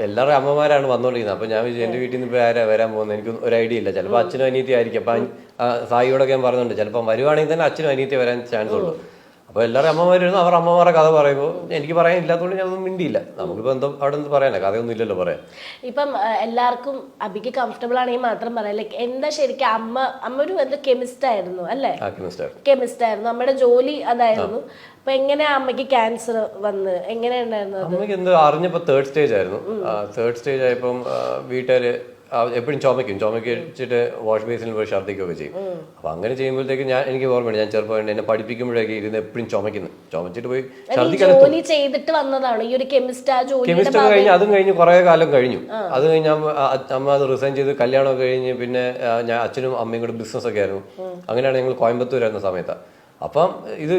എല്ലാവരും അമ്മമാരാണ് വന്നോണ്ടിരിക്കുന്നത്. അപ്പൊ ഞാൻ എന്റെ വീട്ടിൽ നിന്ന് ഇപ്പൊ ആരാ വരാൻ പോകുന്നത് എനിക്ക് ഒരു ഐഡിയ ഇല്ല. ചിലപ്പോൾ അച്ഛനും അനിയത്തി ആയിരിക്കും. അപ്പൊ സായിയോടൊക്കെ ഞാൻ പറഞ്ഞിട്ടുണ്ട് ചിലപ്പോൾ വരുവാണെങ്കിൽ തന്നെ അച്ഛനും അനിയത്തി വരാൻ ചാൻസ് ഉള്ളൂ. അപ്പൊ എല്ലാവരും അമ്മമാരുന്നു അവർ അമ്മമാരുടെ കഥ പറയുമ്പോൾ എനിക്ക് പറയാനില്ലാത്തതുകൊണ്ട് ഞാനൊന്നും മിണ്ടിയില്ല. നമുക്കിപ്പോ എന്തോ അവിടെ നിന്ന് പറയാനോ കഥയൊന്നും ഇല്ലല്ലോ പറയാൻ. ഇപ്പം എല്ലാവർക്കും അബിക്ക് കംഫർട്ടബിൾ ആണെങ്കിൽ മാത്രം പറയാം. ലൈക്ക് എന്താ ശരിക്കും അമ്മ ഒരു എന്താ കെമിസ്റ്റ് ആയിരുന്നു അല്ലേ? കെമിസ്റ്റ് ആയിരുന്നു, അമ്മയുടെ ജോലി അതായിരുന്നു. അപ്പൊ എങ്ങനെയാ അമ്മയ്ക്ക് ക്യാൻസർ വന്ന് എങ്ങനെയുണ്ടായിരുന്നു? അമ്മയ്ക്ക് എന്തോ അറിഞ്ഞപ്പോ തേർഡ് സ്റ്റേജ് ആയിരുന്നു. തേർഡ് സ്റ്റേജ് ആയപ്പം വീട്ടുകാര് എപ്പോഴും ചുമക്ക് വെച്ചിട്ട് വാഷ് ബേസിനിൽ പോയി ഛർദ്ദിക്കുകയൊക്കെ ചെയ്യും. അപ്പൊ അങ്ങനെ ചെയ്യുമ്പോഴത്തേക്ക് എനിക്ക് ഓർമ്മയുണ്ട് ഞാൻ ചെറുപ്പം എന്നെ പഠിപ്പിക്കുമ്പോഴേക്ക് ഇരുന്ന് എപ്പോഴും ചുമച്ചിട്ട് പോയി ജോലി ചെയ്തിട്ട് വന്നതാണ് ഈ ഒരു കെമിസ്റ്റ് കഴിഞ്ഞ് അതും കഴിഞ്ഞ് കുറെ കാലം കഴിഞ്ഞു. അത് കഴിഞ്ഞ് അമ്മ അത് റിസൈൻ ചെയ്ത് കല്യാണമൊക്കെ കഴിഞ്ഞ് പിന്നെ ഞാൻ അച്ഛനും അമ്മയും കൂടെ ബിസിനസ് ഒക്കെ ആയിരുന്നു. അങ്ങനെയാണ് ഞങ്ങൾ കോയമ്പത്തൂരായിരുന്ന സമയത്ത്. അപ്പം ഇത്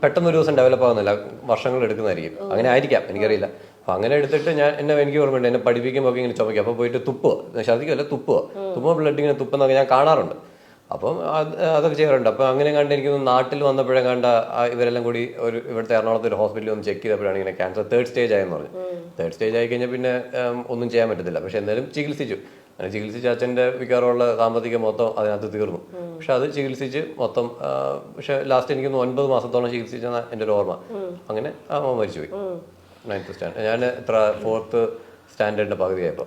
പെട്ടെന്നൊരു ദിവസം ഡെവലപ്പ് ആകുന്നില്ല, വർഷങ്ങൾ എടുക്കുന്നതായിരിക്കും. അങ്ങനെ ആയിരിക്കാം, എനിക്കറിയില്ല. അപ്പൊ അങ്ങനെ എടുത്തിട്ട് എനിക്ക് ഓർമ്മയുണ്ട് എന്നെ പഠിപ്പിക്കുമ്പോൾ ഇങ്ങനെ ചുമക്കും. അപ്പൊ പോയിട്ട് തുപ്പുക, ഛർദ്ദിക്കല്ല തുപ്പുക ബ്ലഡ് ഇങ്ങനെ തുപ്പുന്നൊക്കെ ഞാൻ കാണാറുണ്ട്. അപ്പം അതൊക്കെ ചെയ്യാറുണ്ട്. അപ്പൊ അങ്ങനെ കണ്ട് എനിക്ക് നാട്ടിൽ വന്നപ്പോഴേ കണ്ട ഇവരെല്ലാം കൂടി ഇവിടുത്തെ എറണാകുളത്ത് ഒരു ഹോസ്പിറ്റലിൽ ഒന്ന് ചെക്ക് ചെയ്തപ്പോഴാണ് ഇങ്ങനെ ക്യാൻസർ തേർഡ് സ്റ്റേജ് ആയെന്ന് പറഞ്ഞു. തേർഡ് സ്റ്റേജ് ആയി കഴിഞ്ഞാൽ പിന്നെ ഒന്നും ചെയ്യാൻ പറ്റത്തില്ല. പക്ഷെ എന്തായാലും ചികിത്സിച്ചു. അങ്ങനെ ചികിത്സിച്ച് അച്ഛൻ്റെ മിക്കവാറുള്ള സാമ്പത്തികം മൊത്തം അതിനകത്ത് തീർന്നു. പക്ഷെ അത് ചികിത്സിച്ച് മൊത്തം പക്ഷെ ലാസ്റ്റ് എനിക്ക് 9 മാസത്തോളം ചികിത്സിച്ചെന്ന എൻ്റെ ഒരു ഓർമ്മ. അങ്ങനെ അമ്മ മരിച്ചുപോയി 9th സ്റ്റാൻഡേർഡ്. ഞാൻ 4th സ്റ്റാൻഡേർഡിന്റെ പകുതിയായപ്പോ.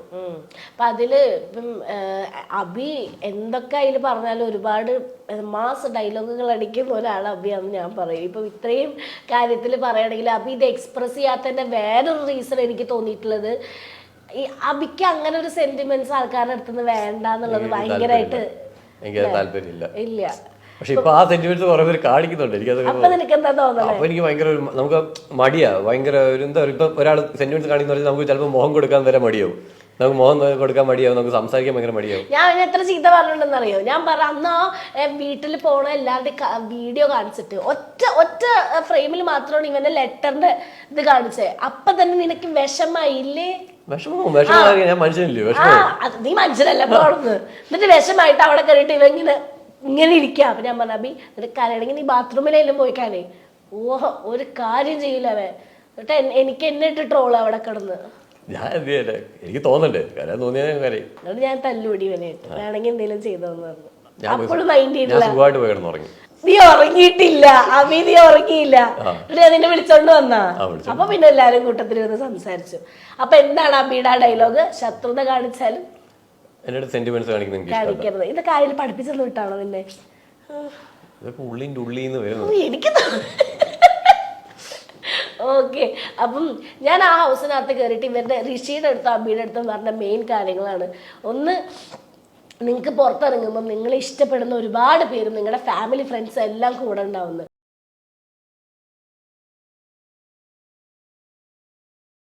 അപ്പൊ അതില് ഇപ്പം അബി എന്തൊക്കെ അതിൽ പറഞ്ഞാലും ഒരുപാട് മാസ് ഡയലോഗുകൾ അടിക്കുന്ന ഒരാൾ അബിയാന്ന് ഞാൻ പറയും. ഇപ്പൊ ഇത്രയും കാര്യത്തിൽ പറയുകയാണെങ്കിൽ അബി ഇത് എക്സ്പ്രസ് ചെയ്യാത്തതിന്റെ വേറൊരു റീസൺ എനിക്ക് തോന്നിയിട്ടുള്ളത് ഈ അബിക്ക് അങ്ങനെ ഒരു സെന്റിമെന്റ്സ് ആൾക്കാരുടെ അടുത്തുനിന്ന് വേണ്ട എന്നുള്ളത് ഭയങ്കരമായിട്ട് എനിക്ക് താല്പര്യമില്ല. ഇല്ല. പക്ഷെ ഇപ്പൊ ആ സെന്റിമെന്റ്സ് കുറെ പേര് കാണിക്കുന്നുണ്ട്. അപ്പൊ എനിക്ക് ഭയങ്കര നമുക്ക് മടിയാ, ഭയങ്കര എന്താ ഇപ്പൊ ഒരാൾ സെന്റിമെന്റ്സ് കാണിക്കുന്ന നമുക്ക് ചിലപ്പോൾ മുഖം കൊടുക്കാൻ വരെ മടിയാവും. നമുക്ക് മുഖം കൊടുക്കാൻ മടിയാവും, നമുക്ക് സംസാരിക്കാൻ ഭയങ്കര മടിയാവും. ഞാൻ എത്ര ചീത്ത പറഞ്ഞിട്ടുണ്ടെന്നറിയോ? ഞാൻ അന്നാ വീട്ടിൽ പോണ എല്ലാവരുടെ വീഡിയോ കാണിച്ചിട്ട് ഒറ്റ ഫ്രെയിമിൽ മാത്രമാണ് ഇവന്റെ ലെറ്ററിന്റെ ഇത് കാണിച്ചത്. അപ്പൊ തന്നെ നിനക്ക് വിഷമായില്ലേ? ഞാൻ മനുഷ്യനില്ലേ? നീ മനുഷ്യനല്ല പോണെന്ന്. എന്നിട്ട് വിഷമായിട്ട് അവിടെ കയറിയിട്ട് ഇവ ഇങ്ങനെ ഇരിക്കുക. അപ്പൊ ഞാൻ പറഞ്ഞ അബി എന്നിട്ട് കരണെങ്കിൽ നീ ബാത്റൂമിലെല്ലാം പോയി കാനേ. ഓഹോ ഒരു കാര്യം ചെയ്യില്ല അവൻ. എന്നിട്ട് എനിക്ക് എന്നെ ഇട്ട് ട്രോള് അവിടെ കിടന്ന്. എനിക്ക് തോന്നണ്ടേ എന്നിട്ട് ഞാൻ തല്ലുപിടി ഇവനായിട്ട് വേണമെങ്കിൽ എന്തെങ്കിലും ചെയ്തോന്ന് പറഞ്ഞു. അപ്പോഴും മൈൻഡ് ചെയ്തില്ല. നീ ഉറങ്ങിയിട്ടില്ല അബി, നീ ഉറങ്ങിയില്ല. എന്നിട്ട് അതിനെ വിളിച്ചോണ്ട് വന്നാ. അപ്പൊ പിന്നെ എല്ലാരും കൂട്ടത്തിൽ വന്ന് സംസാരിച്ചു. അപ്പൊ എന്താണ് അബിയുടെ ഡയലോഗ്? ശത്രുത കാണിച്ചാലും കാണിക്കരുത്. ഇതൊക്കെ ആരെങ്കിലും പഠിപ്പിച്ചെന്ന് വിട്ടാണോ നിന്നെ? എനിക്ക് ഓക്കെ. അപ്പം ഞാൻ ആ ഹൗസിനകത്ത് കയറിയിട്ട് ഇവരുടെ ഋഷിയുടെ അടുത്തും അബിയുടെ അടുത്തും പറഞ്ഞ മെയിൻ കാര്യങ്ങളാണ്. ഒന്ന്, നിങ്ങൾക്ക് പുറത്തിറങ്ങുമ്പം നിങ്ങൾ ഇഷ്ടപ്പെടുന്ന ഒരുപാട് പേരും നിങ്ങളുടെ ഫാമിലി ഫ്രണ്ട്സ് എല്ലാം കൂടെ ഉണ്ടാവുന്നത്.